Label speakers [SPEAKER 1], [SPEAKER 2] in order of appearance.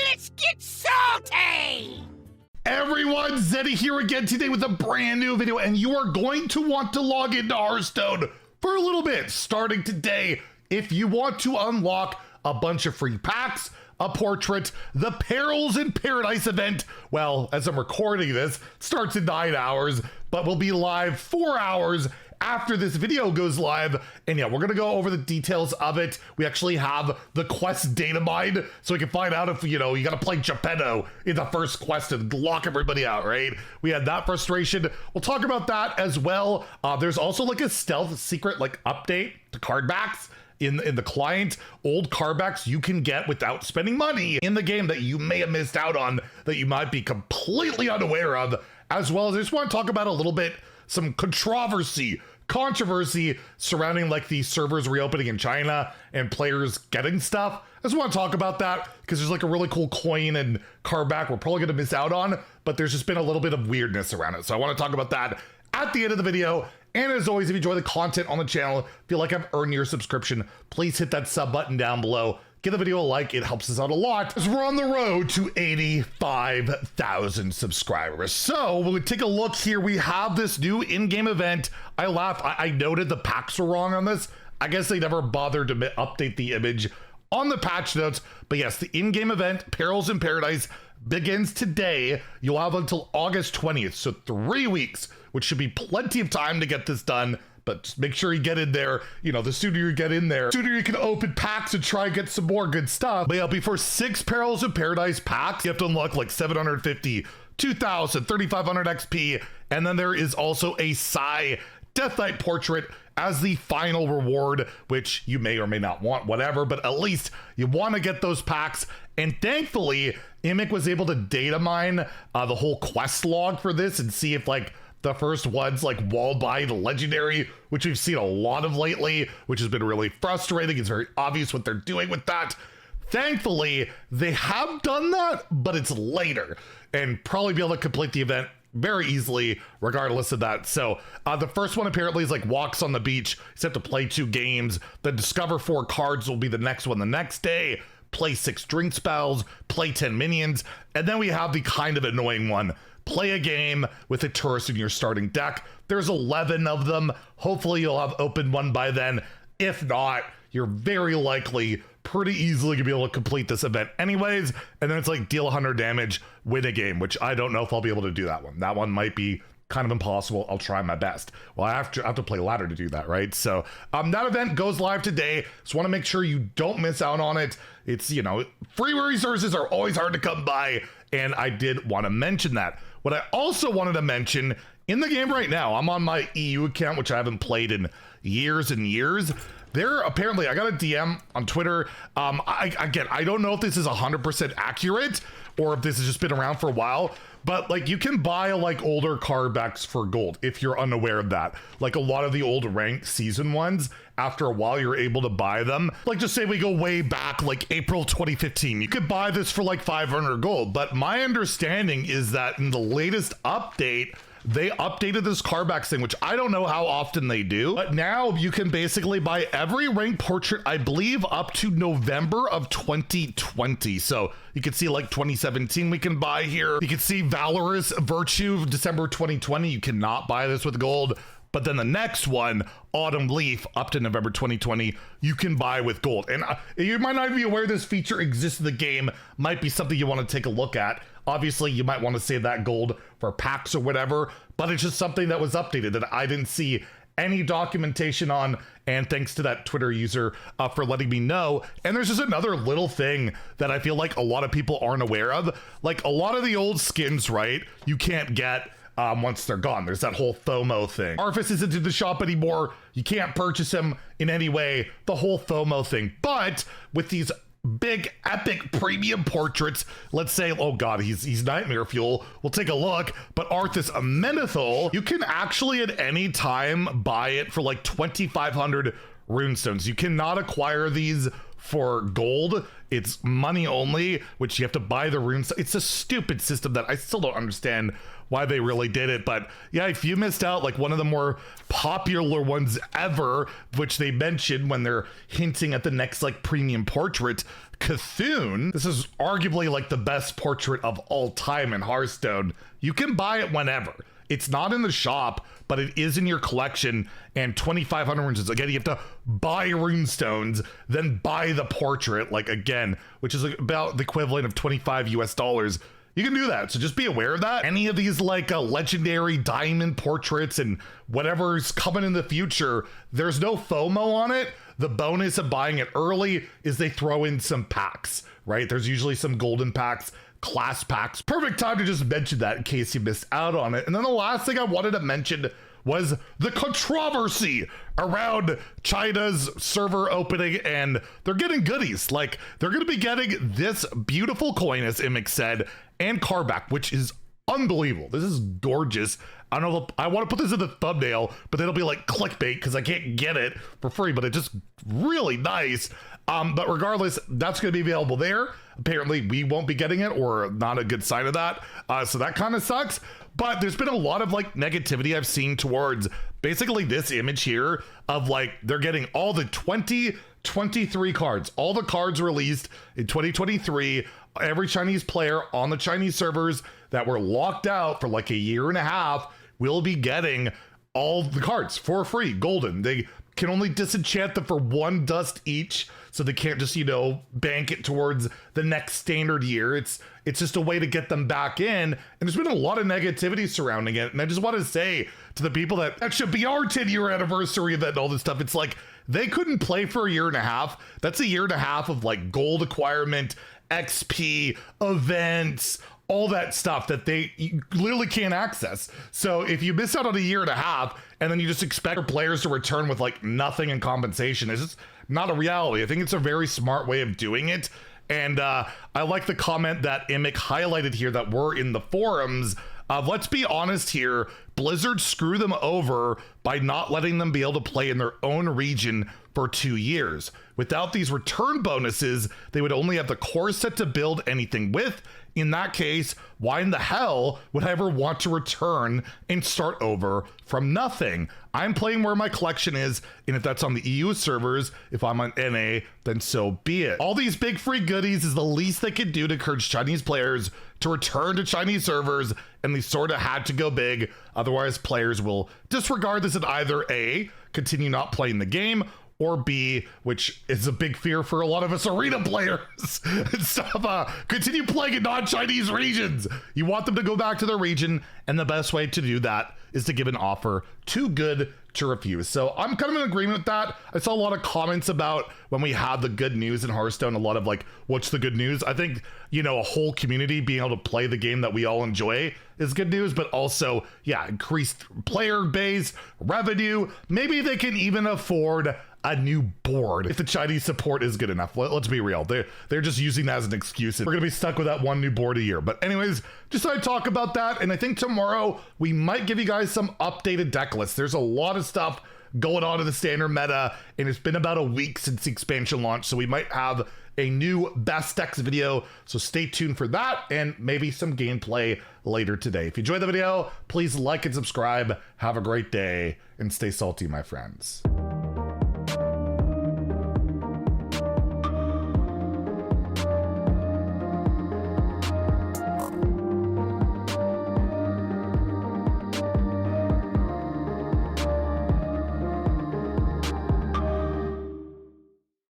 [SPEAKER 1] Let's get salty!
[SPEAKER 2] Everyone, Zeddy here again today with a brand new video, and you are going to want to log into Hearthstone for a little bit starting today if you want to unlock a bunch of free packs, a portrait, the Perils and Paradise event. Well, as I'm recording this, it starts in 9 hours, but will be live 4 hours after this video goes live. And yeah, we're gonna go over the details of it. We actually have the quest data mine, so we can find out if, you know, you gotta play Geppetto in the first quest and lock everybody out, right? We had that frustration. We'll talk about that as well. There's also like a stealth secret like update to card backs in the client. Old card backs you can get without spending money in the game that you may have missed out on, that you might be completely unaware of, as well as I just want to talk about a little bit some controversy surrounding like the servers reopening in China and players getting stuff. I just want to talk about that because there's like a really cool coin and card back we're probably going to miss out on, but there's just been a little bit of weirdness around it. So I want to talk about that at the end of the video. And as always, if you enjoy the content on the channel, feel like I've earned your subscription, please hit that sub button down below. Give the video a like, it helps us out a lot as we're on the road to 85,000 subscribers. So when we take a look here, we have this new in-game event. I laughed, I noted the packs were wrong on this. I guess they never bothered to update the image on the patch notes. But yes, the in-game event, Perils in Paradise, begins today. You'll have until August 20th, so 3 weeks, which should be plenty of time to get this done. But just make sure you get in there. You know, the sooner you get in there, the sooner you can open packs and try and get some more good stuff. But yeah, before 6 Perils in Paradise packs, you have to unlock like 750, 2,000, 3,500 XP. And then there is also a Psy Death Knight portrait as the final reward, which you may or may not want, whatever, but at least you want to get those packs. And thankfully, Immic was able to data mine the whole quest log for this and see if like the first one's like walled by the legendary, which we've seen a lot of lately, which has been really frustrating. It's very obvious what they're doing with that. Thankfully, they have done that, but it's later and probably be able to complete the event very easily regardless of that. So the first one apparently is like walks on the beach. You just have to play 2 games. The discover 4 cards will be the next one the next day. Play 6 drink spells, play 10 minions. And then we have the kind of annoying one. Play a game with a tourist in your starting deck. There's 11 of them. Hopefully you'll have opened one by then. If not, you're very likely pretty easily gonna be able to complete this event anyways. And then it's like deal 100 damage, win a game, which I don't know if I'll be able to do that one. That one might be kind of impossible. I'll try my best. Well, I have to play ladder to do that, right? So that event goes live today. Just want to make sure you don't miss out on it. It's, you know, free resources are always hard to come by, and I did want to mention that. What I also wanted to mention, in the game right now, I'm on my EU account, which I haven't played in years and years. There, apparently, I got a DM on Twitter. Again, I don't know if this is 100% accurate or if this has just been around for a while, but like you can buy like older card backs for gold if you're unaware of that. Like a lot of the old ranked season ones, after a while you're able to buy them. Like just say we go way back like April 2015, you could buy this for like 500 gold. But my understanding is that in the latest update, they updated this card backs thing, which I don't know how often they do, but now you can basically buy every ranked portrait, I believe up to November of 2020. So you can see like 2017 we can buy here. You can see Valorous Virtue, December 2020. You cannot buy this with gold. But then the next one, Autumn Leaf, up to November 2020, you can buy with gold. And you might not be aware this feature exists in the game. Might be something you want to take a look at. Obviously, you might want to save that gold for packs or whatever, but it's just something that was updated that I didn't see any documentation on, and thanks to that Twitter user for letting me know. And there's just another little thing that I feel like a lot of people aren't aware of. Like a lot of the old skins, right, you can't get once they're gone. There's that whole FOMO thing. Arfis isn't in the shop anymore. You can't purchase him in any way. The whole FOMO thing. But with these big epic premium portraits, let's say, oh god, he's nightmare fuel, we'll take a look, but Arthas Amenethal, you can actually at any time buy it for like 2,500 runestones. You cannot acquire these for gold. It's money only, which you have to buy the runes. It's a stupid system that I still don't understand why they really did it. But yeah, if you missed out, like one of the more popular ones ever, which they mentioned when they're hinting at the next like premium portrait Cthulhu, this is arguably like the best portrait of all time in Hearthstone. You can buy it whenever. It's not in the shop, but it is in your collection, and 2,500 runes. Again, you have to buy runestones, then buy the portrait, like again, which is about the equivalent of 25 US dollars. You can do that, so just be aware of that. Any of these like legendary diamond portraits and whatever's coming in the future, there's no FOMO on it. The bonus of buying it early is they throw in some packs, right? There's usually some golden packs, class packs. Perfect time to just mention that in case you missed out on it. And then the last thing I wanted to mention was the controversy around China's server opening, and they're getting goodies. Like, they're going to be getting this beautiful coin, as Imik said, and cardback, which is unbelievable. This is gorgeous. I don't know if I want to put this in the thumbnail, but it'll be like clickbait because I can't get it for free, but it's just really nice. But regardless, that's going to be available there. Apparently we won't be getting it, or not a good sign of that. So that kind of sucks. But there's been a lot of like negativity I've seen towards basically this image here of like they're getting all the 2023 cards, all the cards released in 2023. Every Chinese player on the Chinese servers that were locked out for like a year and a half will be getting all the cards for free, golden. They can only disenchant them for 1 dust each, so they can't just, you know, bank it towards the next standard year. It's just a way to get them back in, and there's been a lot of negativity surrounding it. And I just want to say to the people that should be our 10-year anniversary event and all this stuff, it's like they couldn't play for a year and a half. That's a year and a half of like gold acquirement, XP, events, all that stuff that you literally can't access. So if you miss out on a year and a half and then you just expect players to return with like nothing in compensation, it's just not a reality. I think it's a very smart way of doing it. And I like the comment that Imik highlighted here that were in the forums of, let's be honest here, Blizzard screwed them over by not letting them be able to play in their own region for 2 years. Without these return bonuses, they would only have the core set to build anything with. In that case, why in the hell would I ever want to return and start over from nothing? I'm playing where my collection is, and if that's on the EU servers, if I'm on NA, then so be it. All these big free goodies is the least they could do to encourage Chinese players to return to Chinese servers, and they sort of had to go big. Otherwise, players will disregard this and either A, continue not playing the game, or B, which is a big fear for a lot of us arena players and stuff, continue playing in non-Chinese regions. You want them to go back to their region, and the best way to do that is to give an offer too good to refuse. So I'm kind of in agreement with that. I saw a lot of comments about when we had the good news in Hearthstone, a lot of like, what's the good news? I think, you know, a whole community being able to play the game that we all enjoy is good news, but also, yeah, increased player base, revenue. Maybe they can even afford a new board if the Chinese support is good enough. Let's be real. They're just using that as an excuse. We're gonna be stuck with that one new board a year. But anyways, just thought I'd talk about that. And I think tomorrow we might give you guys some updated deck lists. There's a lot of stuff going on in the standard meta, and it's been about a week since the expansion launch, so we might have a new best decks video, so stay tuned for that and maybe some gameplay later today. If you enjoyed the video, please like and subscribe. Have a great day and stay salty, my friends.